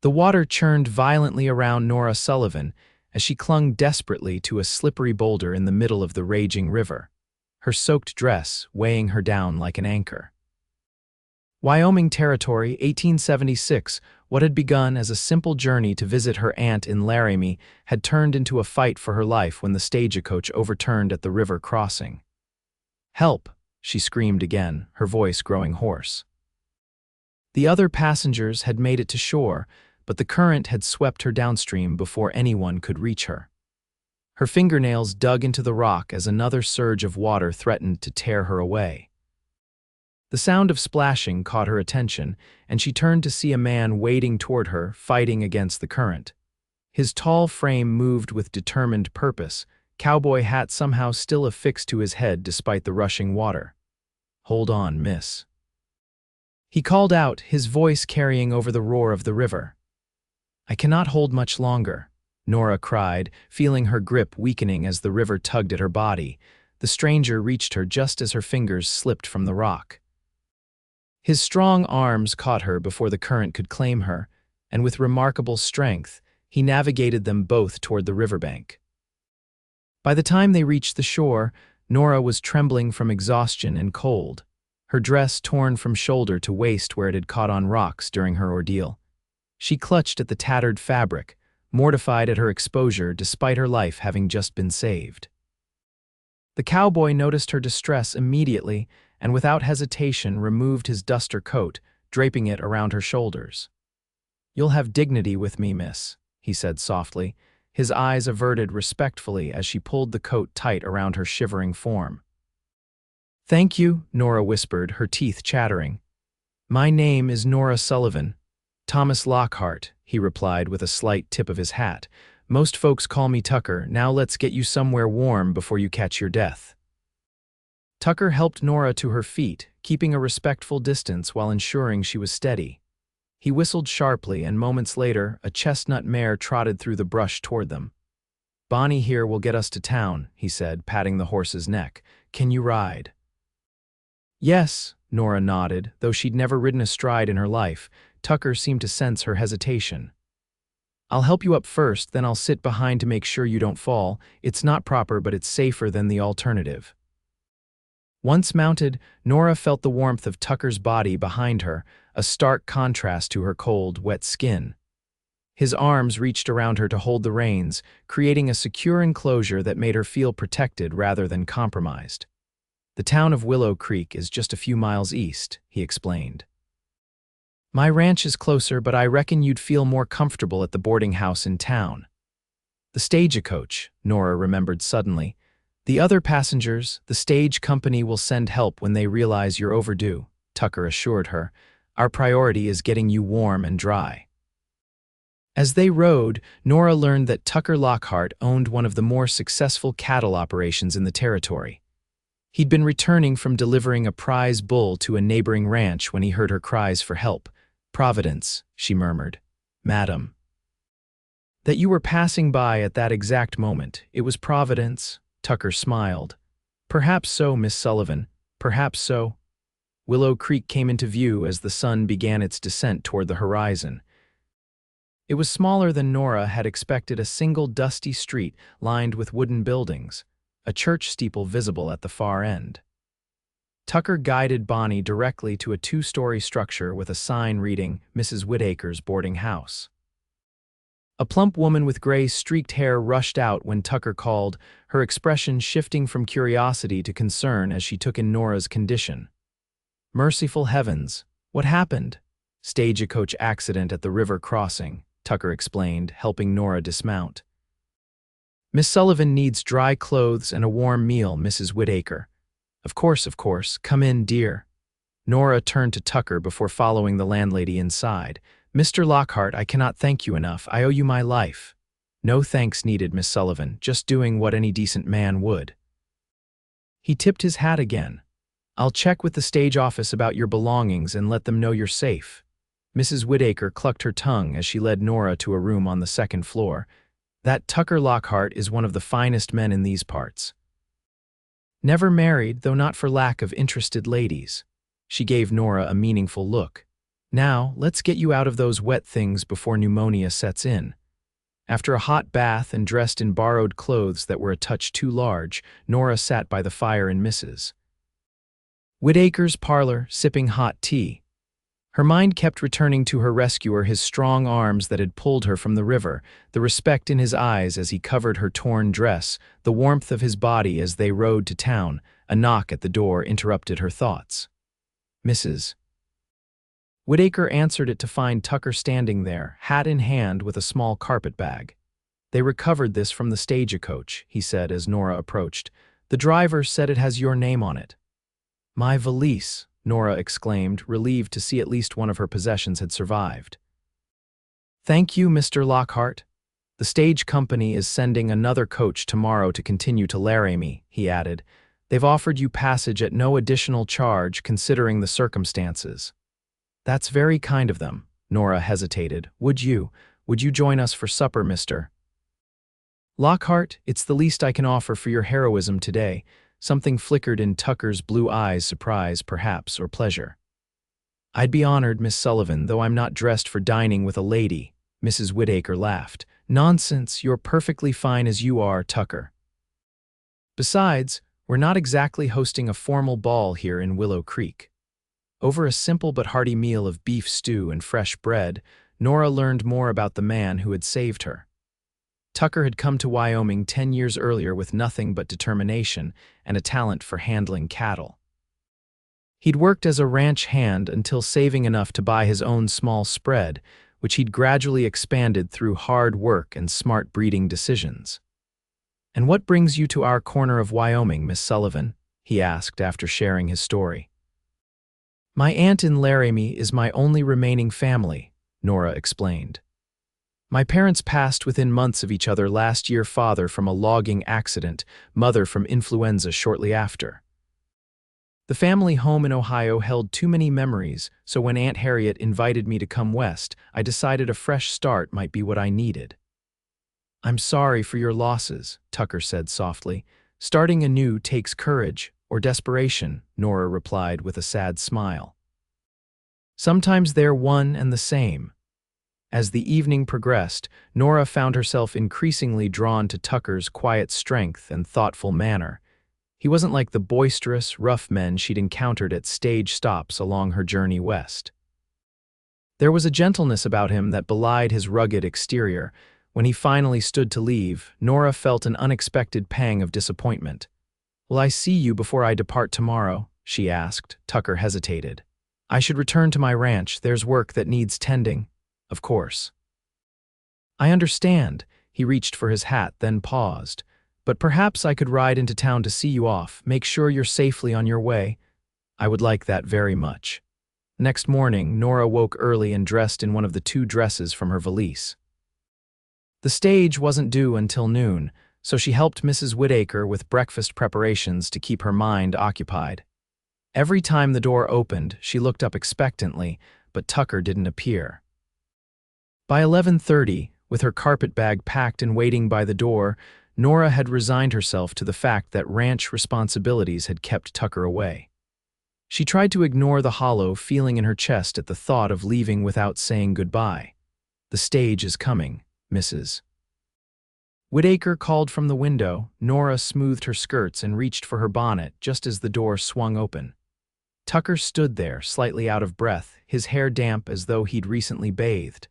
The water churned violently around Nora Sullivan as she clung desperately to a slippery boulder in the middle of the raging river, her soaked dress weighing her down like an anchor. Wyoming Territory, 1876, what had begun as a simple journey to visit her aunt in Laramie had turned into a fight for her life when the stagecoach overturned at the river crossing. "Help!" she screamed again, her voice growing hoarse. The other passengers had made it to shore, but the current had swept her downstream before anyone could reach her. Her fingernails dug into the rock as another surge of water threatened to tear her away. The sound of splashing caught her attention, and she turned to see a man wading toward her, fighting against the current. His tall frame moved with determined purpose, cowboy hat somehow still affixed to his head despite the rushing water. "Hold on, miss," he called out, his voice carrying over the roar of the river. "I cannot hold much longer," Nora cried, feeling her grip weakening as the river tugged at her body. The stranger reached her just as her fingers slipped from the rock. His strong arms caught her before the current could claim her, and with remarkable strength, he navigated them both toward the riverbank. By the time they reached the shore, Nora was trembling from exhaustion and cold, her dress torn from shoulder to waist where it had caught on rocks during her ordeal. She clutched at the tattered fabric, mortified at her exposure despite her life having just been saved. The cowboy noticed her distress immediately and without hesitation removed his duster coat, draping it around her shoulders. "You'll have dignity with me, miss," he said softly, his eyes averted respectfully as she pulled the coat tight around her shivering form. "Thank you," Nora whispered, her teeth chattering. "My name is Nora Sullivan." "Thomas Lockhart," he replied with a slight tip of his hat. "Most folks call me Tucker. Now let's get you somewhere warm before you catch your death." Tucker helped Nora to her feet, keeping a respectful distance while ensuring she was steady. He whistled sharply, and moments later, a chestnut mare trotted through the brush toward them. "Bonnie here will get us to town," he said, patting the horse's neck. "Can you ride?" "Yes," Nora nodded, though she'd never ridden astride in her life. Tucker seemed to sense her hesitation. "I'll help you up first, then I'll sit behind to make sure you don't fall. It's not proper, but it's safer than the alternative." Once mounted, Nora felt the warmth of Tucker's body behind her, a stark contrast to her cold, wet skin. His arms reached around her to hold the reins, creating a secure enclosure that made her feel protected rather than compromised. "The town of Willow Creek is just a few miles east," he explained. "My ranch is closer, but I reckon you'd feel more comfortable at the boarding house in town." "The stagecoach," Nora remembered suddenly. "The other passengers, the stage company will send help when they realize you're overdue," Tucker assured her. "Our priority is getting you warm and dry." As they rode, Nora learned that Tucker Lockhart owned one of the more successful cattle operations in the territory. He'd been returning from delivering a prize bull to a neighboring ranch when he heard her cries for help. "Providence," she murmured. "Madam." "That you were passing by at that exact moment. It was Providence." Tucker smiled. "Perhaps so, Miss Sullivan, perhaps so." Willow Creek came into view as the sun began its descent toward the horizon. It was smaller than Nora had expected, a single dusty street lined with wooden buildings, a church steeple visible at the far end. Tucker guided Bonnie directly to a two-story structure with a sign reading, "Mrs. Whittaker's Boarding House." A plump woman with gray streaked hair rushed out when Tucker called, her expression shifting from curiosity to concern as she took in Nora's condition. "Merciful heavens, what happened?" "Stagecoach accident at the river crossing," Tucker explained, helping Nora dismount. "Miss Sullivan needs dry clothes and a warm meal, Mrs. Whittaker." Of course, come in, dear." Nora turned to Tucker before following the landlady inside. "Mr. Lockhart, I cannot thank you enough. I owe you my life." "No thanks needed, Miss Sullivan, just doing what any decent man would." He tipped his hat again. "I'll check with the stage office about your belongings and let them know you're safe." Mrs. Whittaker clucked her tongue as she led Nora to a room on the second floor. "That Tucker Lockhart is one of the finest men in these parts. Never married, though not for lack of interested ladies." She gave Nora a meaningful look. Now, let's get you out of those wet things before pneumonia sets in. After a hot bath and dressed in borrowed clothes that were a touch too large, Nora sat by the fire in Mrs. Whittaker's parlor, sipping hot tea. Her mind kept returning to her rescuer, his strong arms that had pulled her from the river, the respect in his eyes as he covered her torn dress, the warmth of his body as they rode to town. A knock at the door interrupted her thoughts. Mrs. Whittaker answered it to find Tucker standing there, hat in hand with a small carpet bag. "They recovered this from the stagecoach," he said as Nora approached. "The driver said it has your name on it." "My valise," Nora exclaimed, relieved to see at least one of her possessions had survived. "Thank you, Mr. Lockhart. The stage company is sending another coach tomorrow to continue to Laramie," he added. "They've offered you passage at no additional charge considering the circumstances." "That's very kind of them," Nora hesitated. Would you join us for supper, Mr. Lockhart? It's the least I can offer for your heroism today." Something flickered in Tucker's blue eyes, surprise, perhaps, or pleasure. "I'd be honored, Miss Sullivan, though I'm not dressed for dining with a lady," Mrs. Whittaker laughed. "Nonsense, you're perfectly fine as you are, Tucker. Besides, we're not exactly hosting a formal ball here in Willow Creek." Over a simple but hearty meal of beef stew and fresh bread, Nora learned more about the man who had saved her. Tucker had come to Wyoming 10 years earlier with nothing but determination and a talent for handling cattle. He'd worked as a ranch hand until saving enough to buy his own small spread, which he'd gradually expanded through hard work and smart breeding decisions. "And what brings you to our corner of Wyoming, Miss Sullivan?" he asked after sharing his story. "My aunt in Laramie is my only remaining family," Nora explained. "My parents passed within months of each other last year, father from a logging accident, mother from influenza shortly after. The family home in Ohio held too many memories, so when Aunt Harriet invited me to come west, I decided a fresh start might be what I needed." "I'm sorry for your losses," Tucker said softly. "Starting anew takes courage, or desperation," Nora replied with a sad smile. "Sometimes they're one and the same." As the evening progressed, Nora found herself increasingly drawn to Tucker's quiet strength and thoughtful manner. He wasn't like the boisterous, rough men she'd encountered at stage stops along her journey west. There was a gentleness about him that belied his rugged exterior. When he finally stood to leave, Nora felt an unexpected pang of disappointment. "Will I see you before I depart tomorrow?" she asked. Tucker hesitated. "I should return to my ranch. There's work that needs tending." "Of course." "I understand." He reached for his hat, then paused. "But perhaps I could ride into town to see you off, make sure you're safely on your way." "I would like that very much." Next morning, Nora woke early and dressed in one of the 2 dresses from her valise. The stage wasn't due until noon, so she helped Mrs. Whittaker with breakfast preparations to keep her mind occupied. Every time the door opened, she looked up expectantly, but Tucker didn't appear. By 11:30, with her carpet bag packed and waiting by the door, Nora had resigned herself to the fact that ranch responsibilities had kept Tucker away. She tried to ignore the hollow feeling in her chest at the thought of leaving without saying goodbye. "The stage is coming, Mrs. Whittaker called from the window. Nora smoothed her skirts and reached for her bonnet just as the door swung open. Tucker stood there, slightly out of breath, his hair damp as though he'd recently bathed.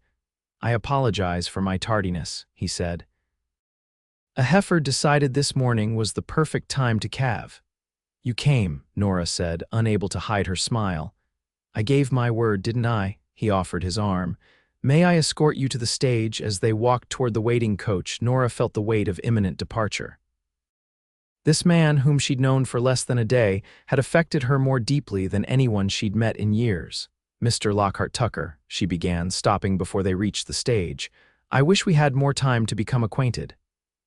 "I apologize for my tardiness," he said. "A heifer decided this morning was the perfect time to calve." "You came," Nora said, unable to hide her smile. "I gave my word, didn't I?" He offered his arm. "May I escort you to the stage?" As they walked toward the waiting coach, Nora felt the weight of imminent departure. This man, whom she'd known for less than a day, had affected her more deeply than anyone she'd met in years. "Mr. Lockhart Tucker," she began, stopping before they reached the stage. "I wish we had more time to become acquainted."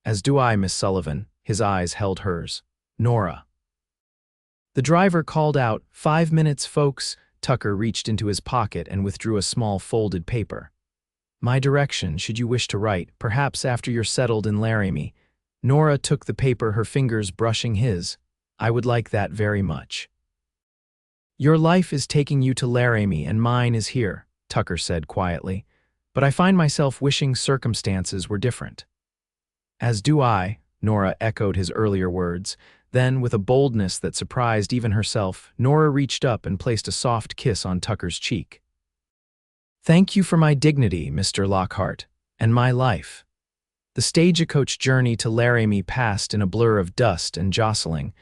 "As do I, Miss Sullivan." His eyes held hers. "Nora." The driver called out, "5 minutes, folks." Tucker reached into his pocket and withdrew a small folded paper. "My direction, should you wish to write, perhaps after you're settled in Laramie." Nora took the paper, her fingers brushing his. "I would like that very much." Your life is taking you to Laramie and mine is here, Tucker said quietly, but I find myself wishing circumstances were different. As do I, Nora echoed his earlier words. Then, with a boldness that surprised even herself, Nora reached up and placed a soft kiss on Tucker's cheek. Thank you for my dignity, Mr. Lockhart, and my life. The stagecoach journey to Laramie passed in a blur of dust and jostling.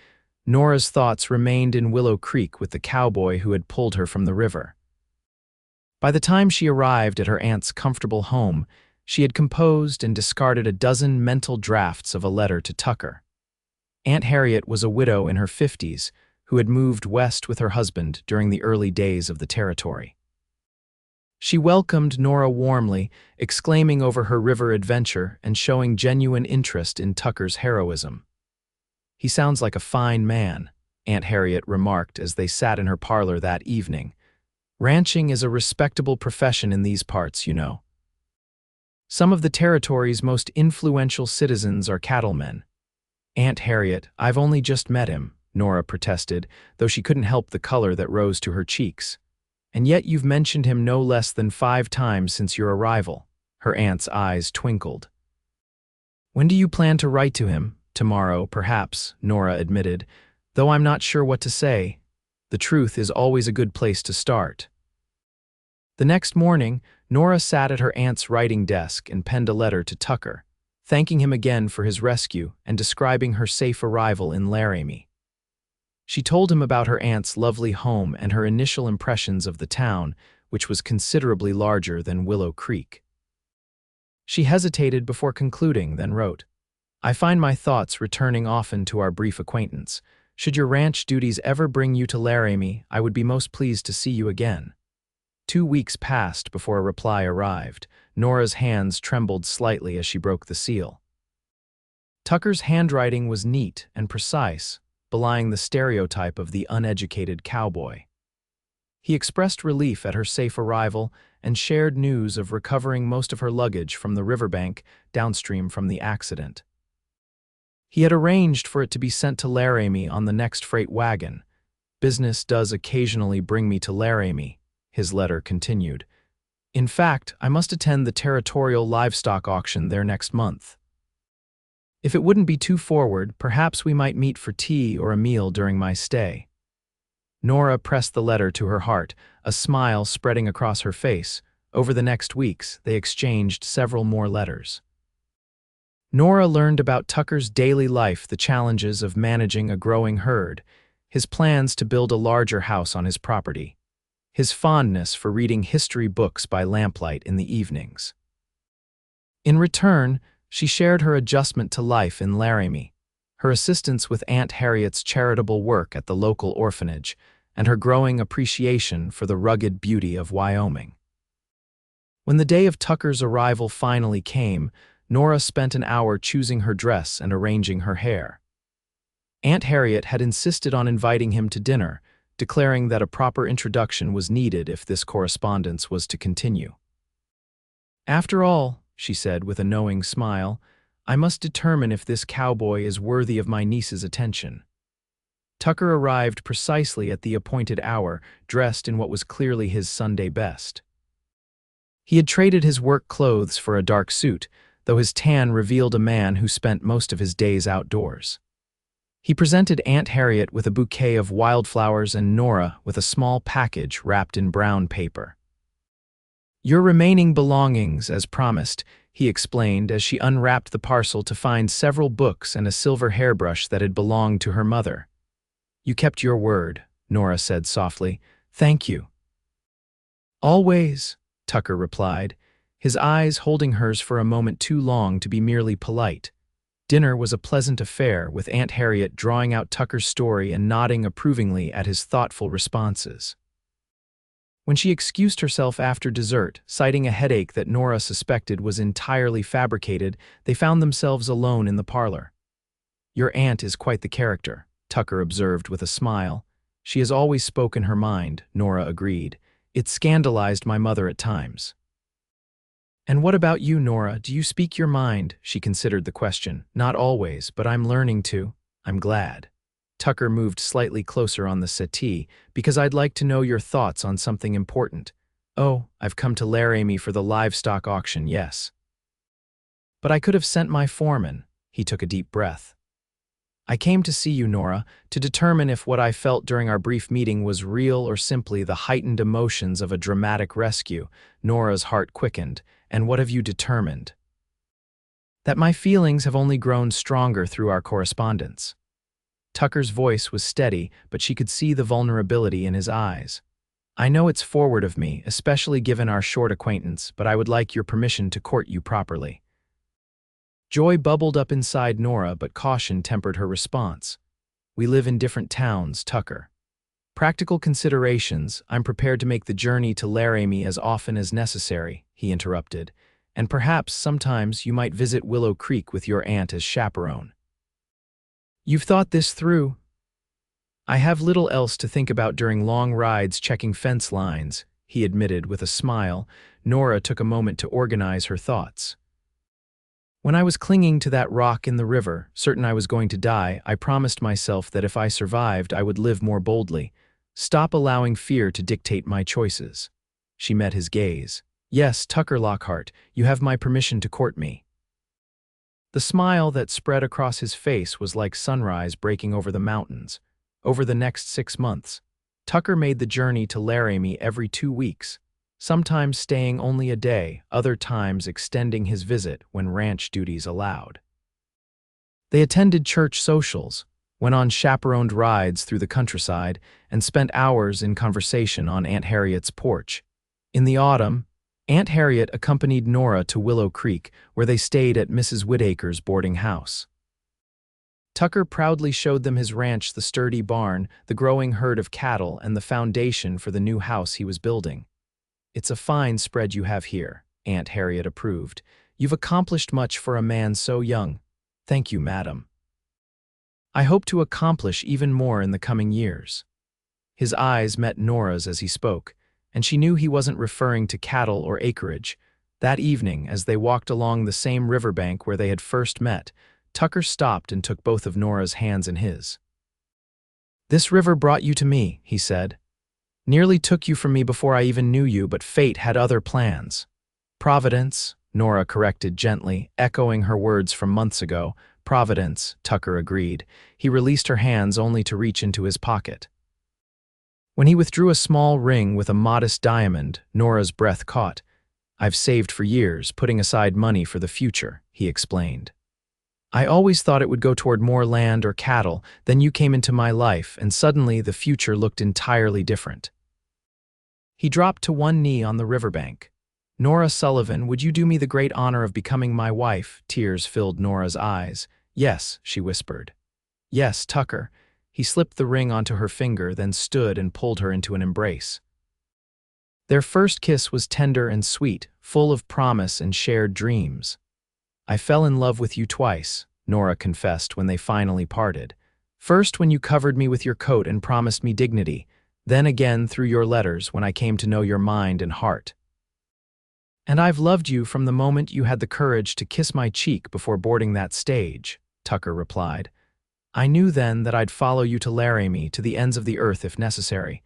Nora's thoughts remained in Willow Creek with the cowboy who had pulled her from the river. By the time she arrived at her aunt's comfortable home, she had composed and discarded a dozen mental drafts of a letter to Tucker. Aunt Harriet was a widow in her 50s who had moved west with her husband during the early days of the territory. She welcomed Nora warmly, exclaiming over her river adventure and showing genuine interest in Tucker's heroism. He sounds like a fine man, Aunt Harriet remarked as they sat in her parlor that evening. Ranching is a respectable profession in these parts, you know. Some of the territory's most influential citizens are cattlemen. Aunt Harriet, I've only just met him, Nora protested, though she couldn't help the color that rose to her cheeks. And yet you've mentioned him no less than 5 times since your arrival. Her aunt's eyes twinkled. When do you plan to write to him? Tomorrow, perhaps, Nora admitted, though I'm not sure what to say. The truth is always a good place to start. The next morning, Nora sat at her aunt's writing desk and penned a letter to Tucker, thanking him again for his rescue and describing her safe arrival in Laramie. She told him about her aunt's lovely home and her initial impressions of the town, which was considerably larger than Willow Creek. She hesitated before concluding, then wrote, I find my thoughts returning often to our brief acquaintance. Should your ranch duties ever bring you to Laramie, I would be most pleased to see you again. 2 weeks passed before a reply arrived. Nora's hands trembled slightly as she broke the seal. Tucker's handwriting was neat and precise, belying the stereotype of the uneducated cowboy. He expressed relief at her safe arrival and shared news of recovering most of her luggage from the riverbank downstream from the accident. He had arranged for it to be sent to Laramie on the next freight wagon. Business does occasionally bring me to Laramie, his letter continued. In fact, I must attend the territorial livestock auction there next month. If it wouldn't be too forward, perhaps we might meet for tea or a meal during my stay. Nora pressed the letter to her heart, a smile spreading across her face. Over the next weeks, they exchanged several more letters. Nora learned about Tucker's daily life, the challenges of managing a growing herd, his plans to build a larger house on his property, his fondness for reading history books by lamplight in the evenings. In return, she shared her adjustment to life in Laramie, her assistance with Aunt Harriet's charitable work at the local orphanage, and her growing appreciation for the rugged beauty of Wyoming. When the day of Tucker's arrival finally came, Nora spent an hour choosing her dress and arranging her hair. Aunt Harriet had insisted on inviting him to dinner, declaring that a proper introduction was needed if this correspondence was to continue. After all, she said with a knowing smile, I must determine if this cowboy is worthy of my niece's attention. Tucker arrived precisely at the appointed hour, dressed in what was clearly his Sunday best. He had traded his work clothes for a dark suit, though his tan revealed a man who spent most of his days outdoors. He presented Aunt Harriet with a bouquet of wildflowers and Nora with a small package wrapped in brown paper. Your remaining belongings, as promised, he explained as she unwrapped the parcel to find several books and a silver hairbrush that had belonged to her mother. You kept your word, Nora said softly. Thank you. Always, Tucker replied, his eyes holding hers for a moment too long to be merely polite. Dinner was a pleasant affair, with Aunt Harriet drawing out Tucker's story and nodding approvingly at his thoughtful responses. When she excused herself after dessert, citing a headache that Nora suspected was entirely fabricated, they found themselves alone in the parlor. Your aunt is quite the character, Tucker observed with a smile. She has always spoken her mind, Nora agreed. It scandalized my mother at times. And what about you, Nora? Do you speak your mind? She considered the question. Not always, but I'm learning to. I'm glad. Tucker moved slightly closer on the settee, because I'd like to know your thoughts on something important. Oh, I've come to Laramie for the livestock auction, yes. But I could have sent my foreman. He took a deep breath. I came to see you, Nora, to determine if what I felt during our brief meeting was real or simply the heightened emotions of a dramatic rescue. Nora's heart quickened. And what have you determined? That my feelings have only grown stronger through our correspondence. Tucker's voice was steady, but she could see the vulnerability in his eyes. I know it's forward of me, especially given our short acquaintance, but I would like your permission to court you properly. Joy bubbled up inside Nora, but caution tempered her response. We live in different towns, Tucker. Practical considerations, I'm prepared to make the journey to Laramie as often as necessary, he interrupted, and perhaps sometimes you might visit Willow Creek with your aunt as chaperone. You've thought this through? I have little else to think about during long rides checking fence lines, he admitted with a smile. Nora took a moment to organize her thoughts. When I was clinging to that rock in the river, certain I was going to die, I promised myself that if I survived, I would live more boldly. Stop allowing fear to dictate my choices. She met his gaze. Yes, Tucker Lockhart, you have my permission to court me. The smile that spread across his face was like sunrise breaking over the mountains. Over the next 6 months, Tucker made the journey to Laramie every 2 weeks, sometimes staying only a day, other times extending his visit when ranch duties allowed. They attended church socials, went on chaperoned rides through the countryside, and spent hours in conversation on Aunt Harriet's porch. In the autumn, Aunt Harriet accompanied Nora to Willow Creek, where they stayed at Mrs. Whittaker's boarding house. Tucker proudly showed them his ranch, the sturdy barn, the growing herd of cattle, and the foundation for the new house he was building. It's a fine spread you have here, Aunt Harriet approved. You've accomplished much for a man so young. Thank you, madam. I hope to accomplish even more in the coming years. His eyes met Nora's as he spoke, and she knew he wasn't referring to cattle or acreage. That evening, as they walked along the same riverbank where they had first met, Tucker stopped and took both of Nora's hands in his. This river brought you to me, he said. Nearly took you from me before I even knew you, but fate had other plans. Providence, Nora corrected gently, echoing her words from months ago. Providence, Tucker agreed. He released her hands only to reach into his pocket. When he withdrew a small ring with a modest diamond, Nora's breath caught. I've saved for years, putting aside money for the future, he explained. I always thought it would go toward more land or cattle. Then you came into my life, and suddenly the future looked entirely different. He dropped to one knee on the riverbank. Nora Sullivan, would you do me the great honor of becoming my wife? Tears filled Nora's eyes. Yes, she whispered. Yes, Tucker. He slipped the ring onto her finger, then stood and pulled her into an embrace. Their first kiss was tender and sweet, full of promise and shared dreams. I fell in love with you twice, Nora confessed when they finally parted. First when you covered me with your coat and promised me dignity, then again through your letters when I came to know your mind and heart. And I've loved you from the moment you had the courage to kiss my cheek before boarding that stage, Tucker replied. I knew then that I'd follow you to Laramie, to the ends of the earth if necessary.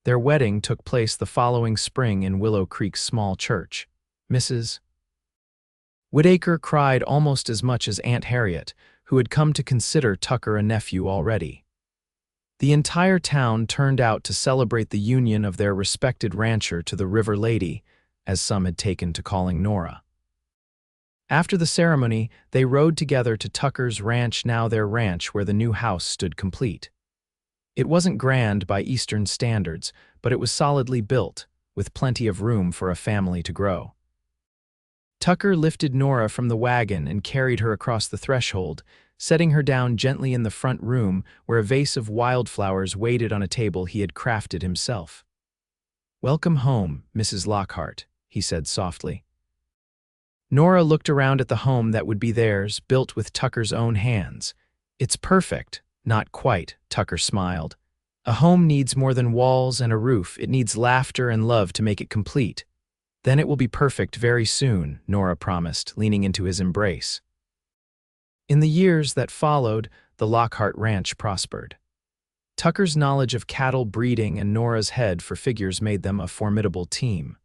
Their wedding took place the following spring in Willow Creek's small church. Mrs. Whittaker cried almost as much as Aunt Harriet, who had come to consider Tucker a nephew already. The entire town turned out to celebrate the union of their respected rancher to the River Lady, as some had taken to calling Nora. After the ceremony, they rode together to Tucker's ranch, now their ranch, where the new house stood complete. It wasn't grand by Eastern standards, but it was solidly built, with plenty of room for a family to grow. Tucker lifted Nora from the wagon and carried her across the threshold, setting her down gently in the front room where a vase of wildflowers waited on a table he had crafted himself. Welcome home, Mrs. Lockhart, he said softly. Nora looked around at the home that would be theirs, built with Tucker's own hands. It's perfect. Not quite, Tucker smiled. A home needs more than walls and a roof. It needs laughter and love to make it complete. Then it will be perfect very soon, Nora promised, leaning into his embrace. In the years that followed, the Lockhart ranch prospered. Tucker's knowledge of cattle breeding and Nora's head for figures made them a formidable team.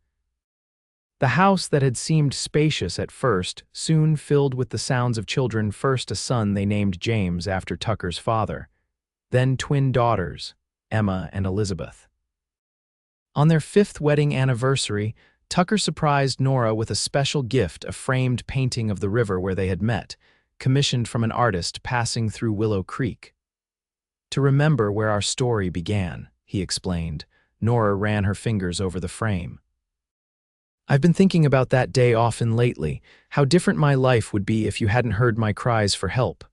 The house that had seemed spacious at first soon filled with the sounds of children, first a son they named James after Tucker's father, then twin daughters, Emma and Elizabeth. On their 5th wedding anniversary, Tucker surprised Nora with a special gift, a framed painting of the river where they had met, commissioned from an artist passing through Willow Creek. "To remember where our story began," he explained. Nora ran her fingers over the frame. "I've been thinking about that day often lately, how different my life would be if you hadn't heard my cries for help.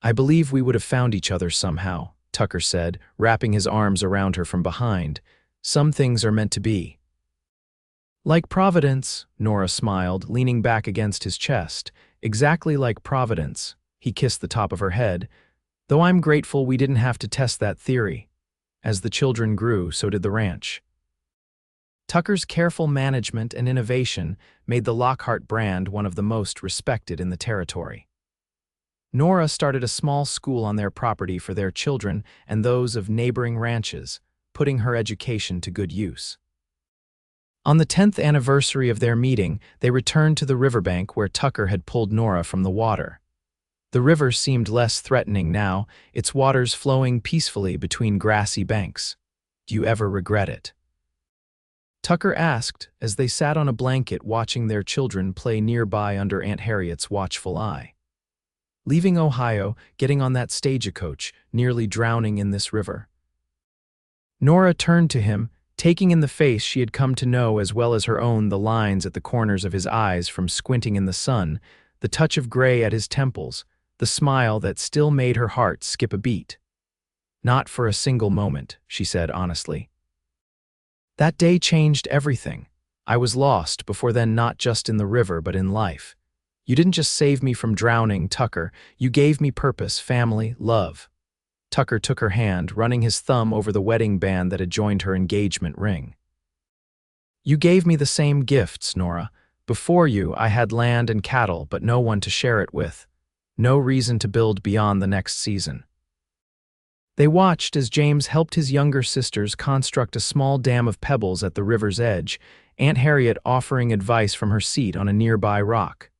I believe we would have found each other somehow," Tucker said, wrapping his arms around her from behind. "Some things are meant to be." "Like Providence," Nora smiled, leaning back against his chest. "Exactly like Providence." He kissed the top of her head. "Though I'm grateful we didn't have to test that theory. As the children grew, so did the ranch." Tucker's careful management and innovation made the Lockhart brand one of the most respected in the territory. Nora started a small school on their property for their children and those of neighboring ranches, putting her education to good use. On the 10th anniversary of their meeting, they returned to the riverbank where Tucker had pulled Nora from the water. The river seemed less threatening now, its waters flowing peacefully between grassy banks. "Do you ever regret it?" Tucker asked as they sat on a blanket watching their children play nearby under Aunt Harriet's watchful eye. "Leaving Ohio, getting on that stagecoach, nearly drowning in this river." Nora turned to him, taking in the face she had come to know as well as her own, the lines at the corners of his eyes from squinting in the sun, the touch of gray at his temples, the smile that still made her heart skip a beat. "Not for a single moment," she said honestly. "That day changed everything. I was lost before then, not just in the river but in life. You didn't just save me from drowning, Tucker. You gave me purpose, family, love." Tucker took her hand, running his thumb over the wedding band that adjoined her engagement ring. "You gave me the same gifts, Nora. Before you, I had land and cattle, but no one to share it with. No reason to build beyond the next season." They watched as James helped his younger sisters construct a small dam of pebbles at the river's edge, Aunt Harriet offering advice from her seat on a nearby rock.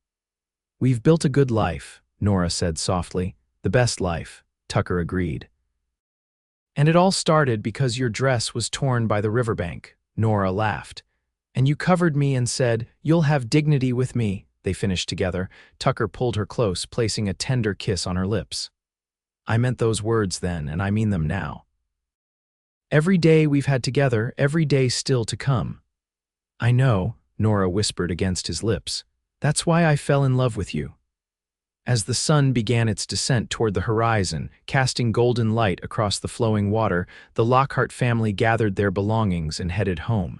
"We've built a good life," Nora said softly. "The best life," Tucker agreed. "And it all started because your dress was torn by the riverbank," Nora laughed. "And you covered me and said, 'You'll have dignity with me,'" they finished together. Tucker pulled her close, placing a tender kiss on her lips. "I meant those words then, and I mean them now. Every day we've had together, every day still to come." "I know," Nora whispered against his lips. "That's why I fell in love with you." As the sun began its descent toward the horizon, casting golden light across the flowing water, the Lockhart family gathered their belongings and headed home.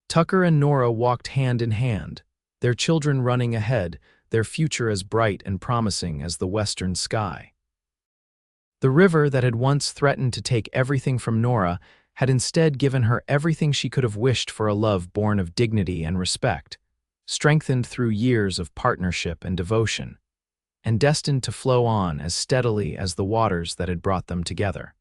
Tucker and Nora walked hand in hand, their children running ahead, their future as bright and promising as the western sky. The river that had once threatened to take everything from Nora had instead given her everything she could have wished for, a love born of dignity and respect, strengthened through years of partnership and devotion, and destined to flow on as steadily as the waters that had brought them together.